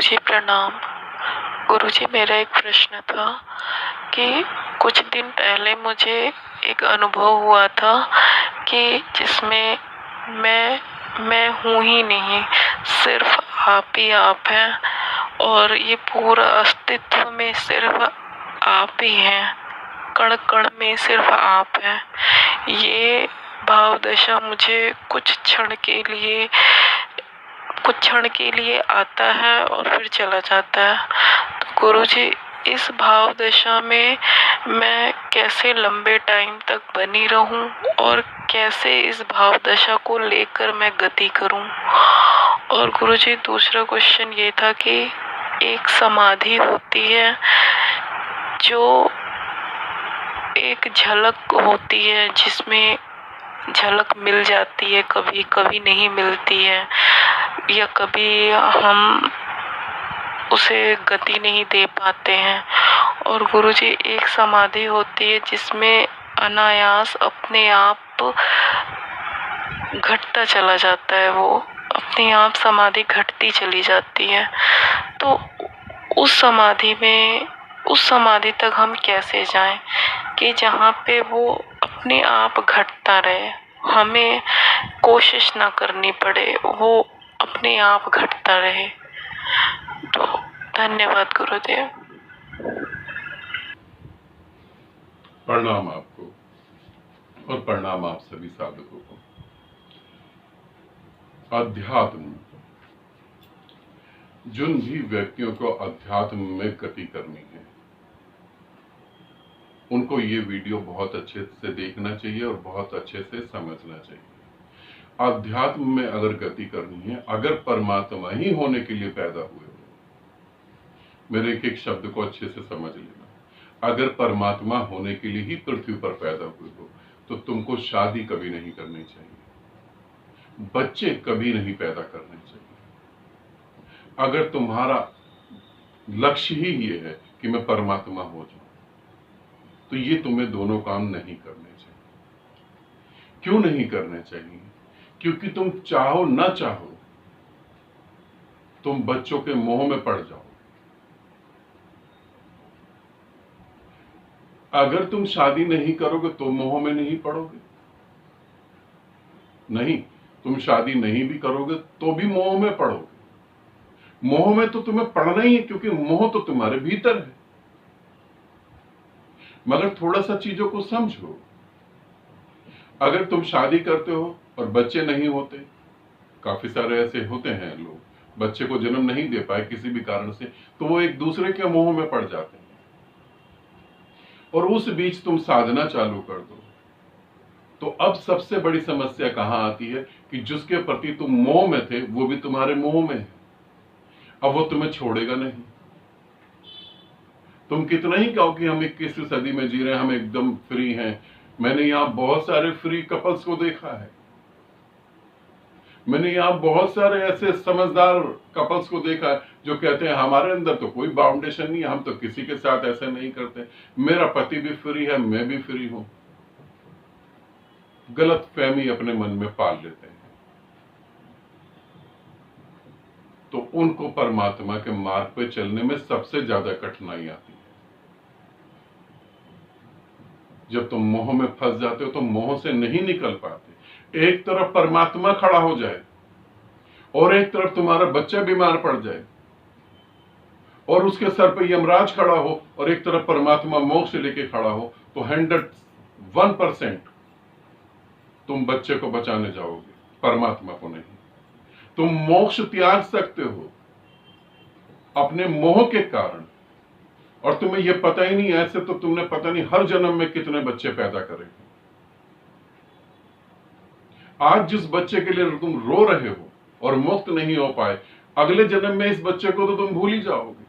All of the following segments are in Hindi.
गुरुजी प्रणाम। गुरुजी, मेरा एक प्रश्न था कि कुछ दिन पहले मुझे एक अनुभव हुआ था कि जिसमें मैं हूँ ही नहीं, सिर्फ आप ही आप हैं और ये पूरा अस्तित्व में सिर्फ आप ही हैं, कण कण में सिर्फ आप हैं। ये भाव दशा मुझे कुछ क्षण के लिए आता है और फिर चला जाता है। तो गुरुजी, इस भाव दशा में मैं कैसे लंबे टाइम तक बनी रहूं और कैसे इस भाव दशा को लेकर मैं गति करूं। और गुरुजी, दूसरा क्वेश्चन ये था कि एक समाधि होती है जो एक झलक होती है, जिसमें झलक मिल जाती है, कभी कभी नहीं मिलती है, या कभी हम उसे गति नहीं दे पाते हैं। और गुरुजी, एक समाधि होती है जिसमें अनायास अपने आप घटता चला जाता है, वो अपने आप समाधि घटती चली जाती है। तो उस समाधि तक हम कैसे जाएं कि जहाँ पे वो अपने आप घटता रहे, हमें कोशिश ना करनी पड़े, वो अपने आप घटता रहे। तो धन्यवाद गुरुदेव। प्रणाम आपको और प्रणाम आप सभी साधकों को। अध्यात्म, जिन भी व्यक्तियों को अध्यात्म में गति करनी है, उनको ये वीडियो बहुत अच्छे से देखना चाहिए और बहुत अच्छे से समझना चाहिए। अध्यात्म में अगर गति करनी है, अगर परमात्मा ही होने के लिए पैदा हुए हो, मेरे एक एक शब्द को अच्छे से समझ लेना, अगर परमात्मा होने के लिए ही पृथ्वी पर पैदा हुए हो, तो तुमको शादी कभी नहीं करनी चाहिए, बच्चे कभी नहीं पैदा करने चाहिए। अगर तुम्हारा लक्ष्य ही ये है कि मैं परमात्मा हो जाऊं, तो ये तुम्हें दोनों काम नहीं करने चाहिए। क्यों नहीं करने चाहिए? क्योंकि तुम चाहो ना चाहो, तुम बच्चों के मोह में पड़ जाओ। अगर तुम शादी नहीं करोगे तो मोह में नहीं पड़ोगे। नहीं, तुम शादी नहीं भी करोगे तो भी मोह में पड़ोगे। मोह में तो तुम्हें पड़ना ही है, क्योंकि मोह तो तुम्हारे भीतर है। मगर थोड़ा सा चीजों को समझो। अगर तुम शादी करते हो और बच्चे नहीं होते, काफी सारे ऐसे होते हैं लोग, बच्चे को जन्म नहीं दे पाए किसी भी कारण से, तो वो एक दूसरे के मोह में पड़ जाते हैं। और उस बीच तुम साधना चालू कर दो, तो अब सबसे बड़ी समस्या कहां आती है कि जिसके प्रति तुम मोह में थे वो भी तुम्हारे मोह में है। अब वो तुम्हें छोड़ेगा नहीं। तुम कितना ही कहो कि हम 21वीं सदी में जी रहे हैं, हम एकदम फ्री हैं। मैंने यहां बहुत सारे फ्री कपल्स को देखा है। मैंने यहां बहुत सारे ऐसे समझदार कपल्स को देखा है जो कहते हैं हमारे अंदर तो कोई बाउंडेशन नहीं है, हम तो किसी के साथ ऐसे नहीं करते, मेरा पति भी फ्री है, मैं भी फ्री हूं। गलत फहमी अपने मन में पाल लेते हैं। तो उनको परमात्मा के मार्ग पे चलने में सबसे ज्यादा कठिनाई आती है। जब तुम मोह में फंस जाते हो तो मोह से नहीं निकल पाते। एक तरफ परमात्मा खड़ा हो जाए और एक तरफ तुम्हारा बच्चा बीमार पड़ जाए और उसके सर पे यमराज खड़ा हो और एक तरफ परमात्मा मोक्ष लेके खड़ा हो, तो 101% तुम बच्चे को बचाने जाओगे, परमात्मा को नहीं। तुम मोक्ष त्याग सकते हो अपने मोह के कारण, और तुम्हें यह पता ही नहीं, ऐसे तो तुमने पता नहीं हर जन्म में कितने बच्चे पैदा करे। आज जिस बच्चे के लिए तुम रो रहे हो और मुक्त नहीं हो पाए, अगले जन्म में इस बच्चे को तो तुम भूल ही जाओगे।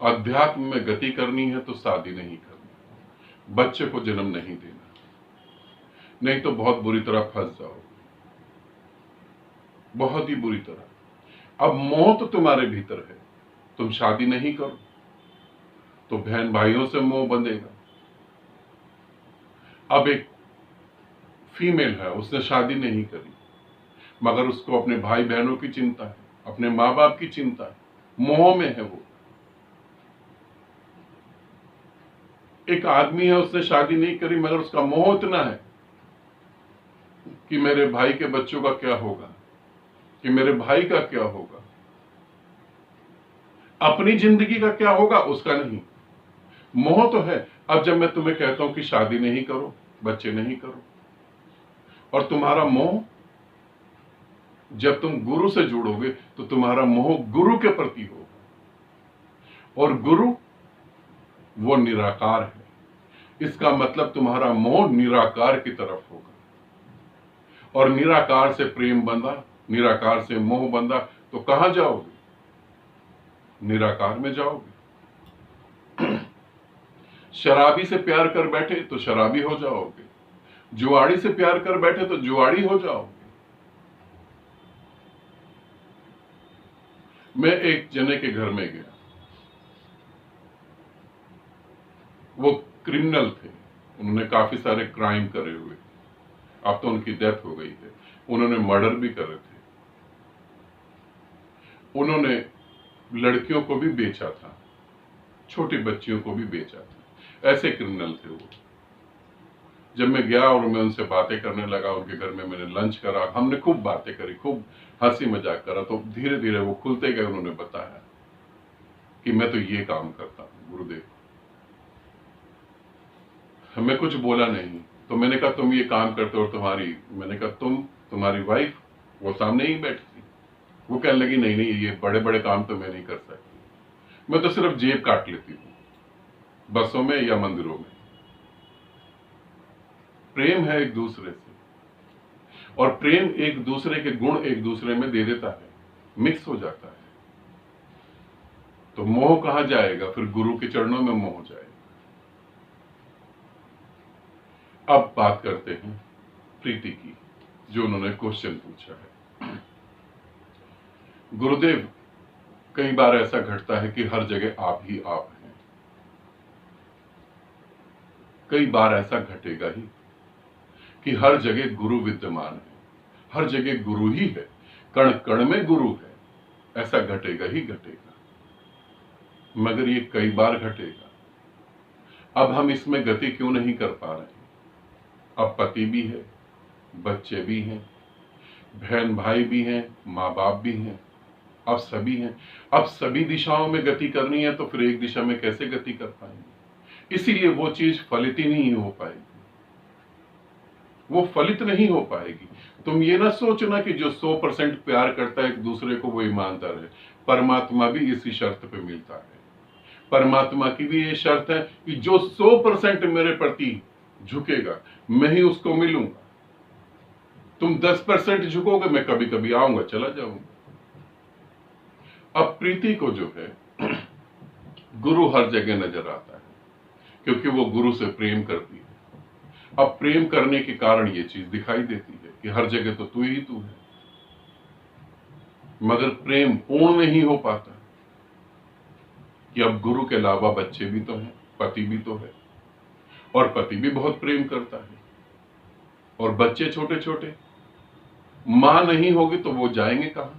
अध्यात्म में गति करनी है तो शादी नहीं करनी, बच्चे को जन्म नहीं देना, नहीं तो बहुत बुरी तरह फंस जाओगे, बहुत ही बुरी तरह। अब मोह तो तुम्हारे भीतर है, तुम शादी नहीं करो तो बहन भाइयों से मोह बंधेगा। अब एक फीमेल है, उसने शादी नहीं करी, मगर उसको अपने भाई बहनों की चिंता है, अपने माँ बाप की चिंता है, मोह में है वो। एक आदमी है, उसने शादी नहीं करी मगर उसका मोह इतना है कि मेरे भाई के बच्चों का क्या होगा, कि मेरे भाई का क्या होगा, अपनी जिंदगी का क्या होगा उसका नहीं। मोह तो है। अब जब मैं तुम्हें कहता हूं कि शादी नहीं करो, बच्चे नहीं करो, और तुम्हारा मोह, जब तुम गुरु से जुड़ोगे तो तुम्हारा मोह गुरु के प्रति होगा, और गुरु वो निराकार है। इसका मतलब तुम्हारा मोह निराकार की तरफ होगा, और निराकार से प्रेम बंधा, निराकार से मोह बंधा, तो कहां जाओगे? निराकार में जाओगे। शराबी से प्यार कर बैठे तो शराबी हो जाओगे, जुआड़ी से प्यार कर बैठे तो जुआड़ी हो जाओगे। मैं एक जने के घर में गया, वो क्रिमिनल थे, उन्होंने काफी सारे क्राइम करे हुए, अब तो उनकी डेथ हो गई है, उन्होंने मर्डर भी करे थे, उन्होंने लड़कियों को भी बेचा था, छोटी बच्चियों को भी बेचा था, ऐसे क्रिमिनल थे वो। जब मैं गया और मैं उनसे बातें करने लगा, उनके घर में मैंने लंच करा, हमने खूब बातें करी, खूब हंसी मजाक करा, तो धीरे धीरे वो खुलते गए। उन्होंने बताया कि मैं तो ये काम करता हूं गुरुदेव। मैं कुछ बोला नहीं, तो मैंने कहा तुम ये काम करते हो, तुम्हारी, मैंने कहा तुम्हारी वाइफ वो सामने ही बैठी थी। वो कहने लगी नहीं नहीं, ये बड़े बड़े काम तो मैं नहीं कर सकती, मैं तो सिर्फ जेब काट लेती हूँ बसों में या मंदिरों में। प्रेम है एक दूसरे से, और प्रेम एक दूसरे के गुण एक दूसरे में दे देता है, मिक्स हो जाता है। तो मोह कहां जाएगा? फिर गुरु के चरणों में मोह जाएगा। अब बात करते हैं प्रीति की, जो उन्होंने क्वेश्चन पूछा है। गुरुदेव, कई बार ऐसा घटता है कि हर जगह आप ही आप हैं, कई बार ऐसा घटेगा ही कि हर जगह गुरु विद्यमान है, हर जगह गुरु ही है, कण कण में गुरु है, ऐसा घटेगा ही घटेगा। मगर ये कई बार घटेगा। अब हम इसमें गति क्यों नहीं कर पा रहे? अब पति भी है, बच्चे भी हैं, बहन भाई भी हैं, माँ बाप भी हैं, अब सभी हैं। अब सभी दिशाओं में गति करनी है, तो फिर एक दिशा में कैसे गति कर पाएंगे? इसीलिए वो चीज फलित ही नहीं हो पाएगी, वो फलित नहीं हो पाएगी। तुम ये ना सोचना कि जो 100% प्यार करता है एक दूसरे को वो ईमानदार है। परमात्मा भी इसी शर्त पे मिलता है। परमात्मा की भी ये शर्त है कि जो 100% मेरे प्रति झुकेगा मैं ही उसको मिलूंगा। तुम 10% झुकोगे, मैं कभी कभी आऊंगा, चला जाऊंगा। अब प्रीति को जो है गुरु हर जगह नजर आता है, क्योंकि वो गुरु से प्रेम करती है। अब प्रेम करने के कारण ये चीज दिखाई देती है कि हर जगह तो तू ही तू है, मगर प्रेम पूर्ण नहीं हो पाता कि अब गुरु के अलावा बच्चे भी तो हैं, पति भी तो है, और पति भी बहुत प्रेम करता है, और बच्चे छोटे छोटे, मां नहीं होगी तो वो जाएंगे कहां?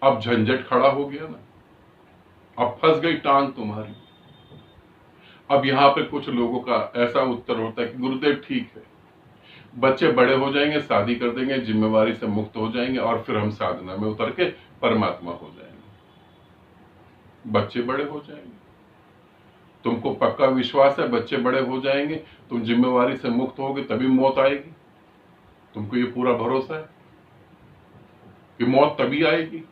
अब झंझट खड़ा हो गया ना, अब फंस गई टांग तुम्हारी। अब यहां पे कुछ लोगों का ऐसा उत्तर होता है कि गुरुदेव ठीक है, बच्चे बड़े हो जाएंगे, शादी कर देंगे, जिम्मेवारी से मुक्त हो जाएंगे, और फिर हम साधना में उतर के परमात्मा हो जाएंगे। बच्चे बड़े हो जाएंगे, तुमको पक्का विश्वास है बच्चे बड़े हो जाएंगे, तुम जिम्मेवारी से मुक्त होगे, तभी मौत आएगी? तुमको ये पूरा भरोसा है कि मौत तभी आएगी?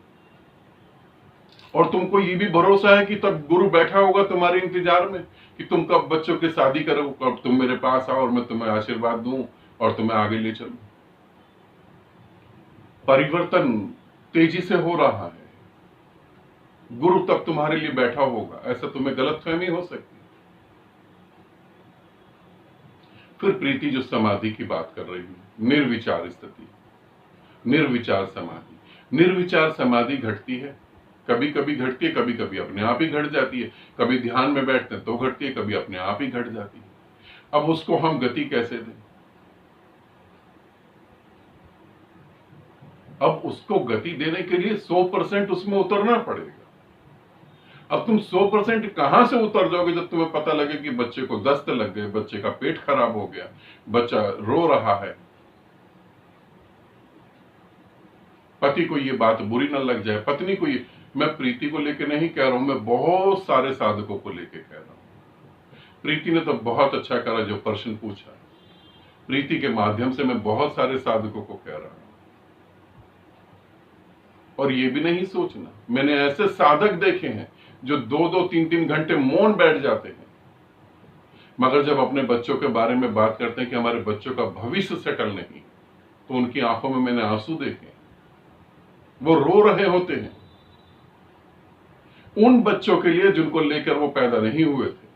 और तुमको ये भी भरोसा है कि तब गुरु बैठा होगा तुम्हारे इंतजार में कि तुम कब बच्चों की शादी करो, कब तुम मेरे पास आओ और मैं तुम्हें आशीर्वाद दूं और तुम्हें आगे ले चलूं? परिवर्तन तेजी से हो रहा है, गुरु तब तुम्हारे लिए बैठा होगा, ऐसा तुम्हें गलतफहमी हो सकती है। फिर प्रीति जो समाधि की बात कर रही है, निर्विचार स्थिति, निर्विचार समाधि। निर्विचार समाधि घटती है, कभी कभी घटती है, कभी कभी अपने आप ही घट जाती है। कभी ध्यान में बैठते हैं तो घटती है, कभी अपने आप ही घट जाती है। अब उसको हम गति कैसे दें? अब उसको गति देने के लिए 100% उसमें उतरना पड़ेगा। अब तुम 100% कहां से उतर जाओगे जब तुम्हें पता लगे कि बच्चे को दस्त लग गए, बच्चे का पेट खराब हो गया, बच्चा रो रहा है, पति को ये बात बुरी न लग जाए, पत्नी को ये, मैं प्रीति को लेके नहीं कह रहा हूं, मैं बहुत सारे साधकों को लेके कह रहा हूं। प्रीति ने तो बहुत अच्छा करा जो प्रश्न पूछा। प्रीति के माध्यम से मैं बहुत सारे साधकों को कह रहा हूं। और ये भी नहीं सोचना, मैंने ऐसे साधक देखे हैं जो 2-2, 3-3 घंटे मौन बैठ जाते हैं, मगर जब अपने बच्चों के बारे में बात करते हैं कि हमारे बच्चों का भविष्य सेटल नहीं, तो उनकी आंखों में मैंने आंसू देखे, वो रो रहे होते हैं उन बच्चों के लिए जिनको लेकर वो पैदा नहीं हुए थे,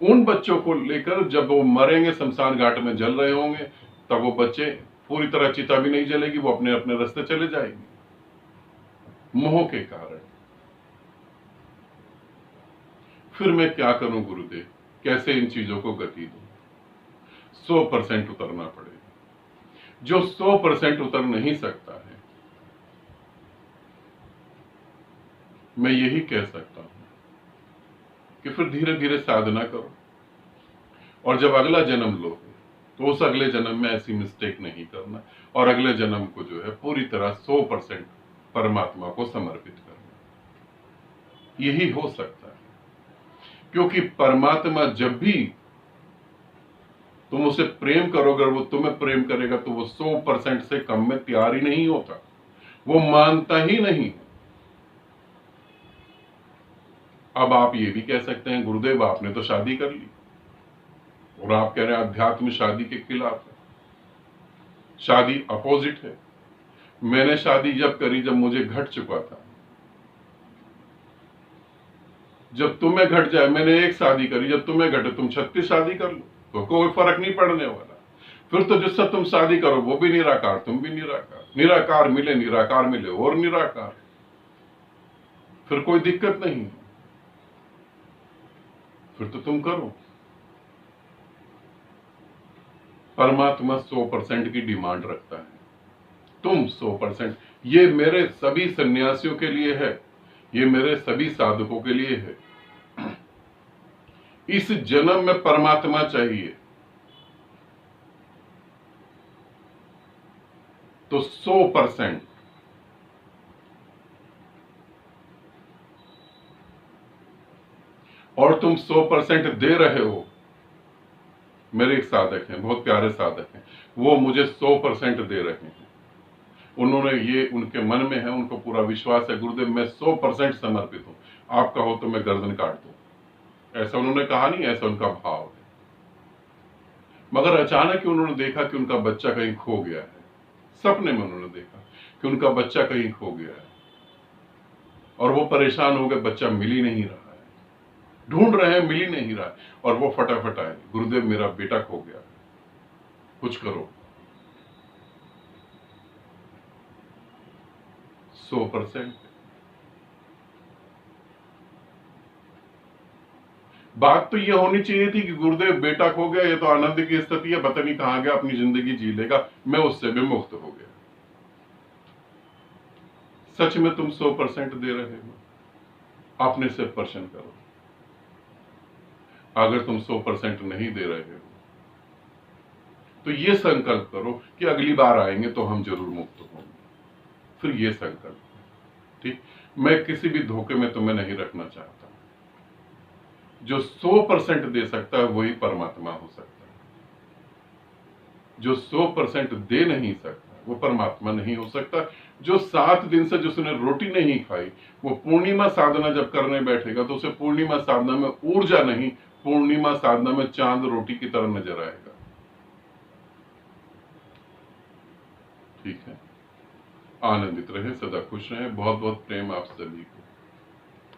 उन बच्चों को लेकर जब वो मरेंगे, शमशान घाट में जल रहे होंगे, तब वो बच्चे पूरी तरह चिता भी नहीं जलेगी, वो अपने अपने रास्ते चले जाएंगे मोह के कारण। फिर मैं क्या करूं गुरुदेव, कैसे इन चीजों को गति दूं? 100% उतरना पड़ेगा। जो 100% उतर नहीं सकता है, मैं यही कह सकता हूं कि फिर धीरे धीरे साधना करो, और जब अगला जन्म लो तो उस अगले जन्म में ऐसी मिस्टेक नहीं करना, और अगले जन्म को जो है पूरी तरह 100% परमात्मा को समर्पित करना। यही हो सकता है, क्योंकि परमात्मा जब भी तुम उसे प्रेम करोगे, वो तुम्हें प्रेम करेगा, तो वो 100% से कम में तैयार ही नहीं होता, वो मानता ही नहीं। अब आप ये भी कह सकते हैं गुरुदेव आपने तो शादी कर ली, और आप कह रहे हैं अध्यात्म शादी के खिलाफ है, शादी अपोजिट है। मैंने शादी जब करी जब मुझे घट चुका था, जब तुम्हें घट जाए, मैंने एक शादी करी, जब तुम्हें घटे तुम 36 शादी कर लो तो कोई फर्क नहीं पड़ने वाला। फिर तो जिससे तुम शादी करो वो भी निराकार, तुम भी निराकार, निराकार मिले निराकार मिले और निराकार, फिर कोई दिक्कत नहीं, फिर तो तुम करो। परमात्मा 100% की डिमांड रखता है, तुम 100%। ये मेरे सभी सन्यासियों के लिए है, ये मेरे सभी साधकों के लिए है। इस जन्म में परमात्मा चाहिए तो 100%। और तुम 100% दे रहे हो। मेरे एक साधक हैं, बहुत प्यारे साधक हैं, वो मुझे 100% दे रहे हैं। उन्होंने ये उनके मन में है, उनको पूरा विश्वास है गुरुदेव मैं 100% समर्पित हूं, आप कहो तो मैं गर्दन काट दूं। ऐसा उन्होंने कहा नहीं, ऐसा उनका भाव है। मगर अचानक ही उन्होंने देखा कि उनका बच्चा कहीं खो गया है। सपने में उन्होंने देखा कि उनका बच्चा कहीं खो गया है, और वो परेशान हो गए, बच्चा मिल ही नहीं रहा है, ढूंढ रहे हैं, मिल ही नहीं रहा है। और वो फटाफट आए, गुरुदेव मेरा बेटा खो गया है, कुछ करो। 100%। बात तो ये होनी चाहिए थी कि गुरुदेव बेटा खो गया, ये तो आनंद की स्थिति है, पता नहीं कहां गया, अपनी जिंदगी जी लेगा, मैं उससे भी मुक्त हो गया। सच में तुम 100% दे रहे हो? अपने से प्रश्न करो। अगर तुम 100% नहीं दे रहे हो तो ये संकल्प करो कि अगली बार आएंगे तो हम जरूर मुक्त होंगे। फिर ये संकल्प, ठीक, मैं किसी भी धोखे में तुम्हें नहीं रखना चाहता। जो 100% दे सकता है वही परमात्मा हो सकता है, जो 100% दे नहीं सकता वो परमात्मा नहीं हो सकता। जो 7 दिन से जिसने रोटी नहीं खाई, वो पूर्णिमा साधना जब करने बैठेगा तो उसे पूर्णिमा साधना में ऊर्जा नहीं, पूर्णिमा साधना में चांद रोटी की तरह नजर आएगा। ठीक है, आनंदित रहे, सदा खुश रहे। बहुत बहुत प्रेम आप सभी को।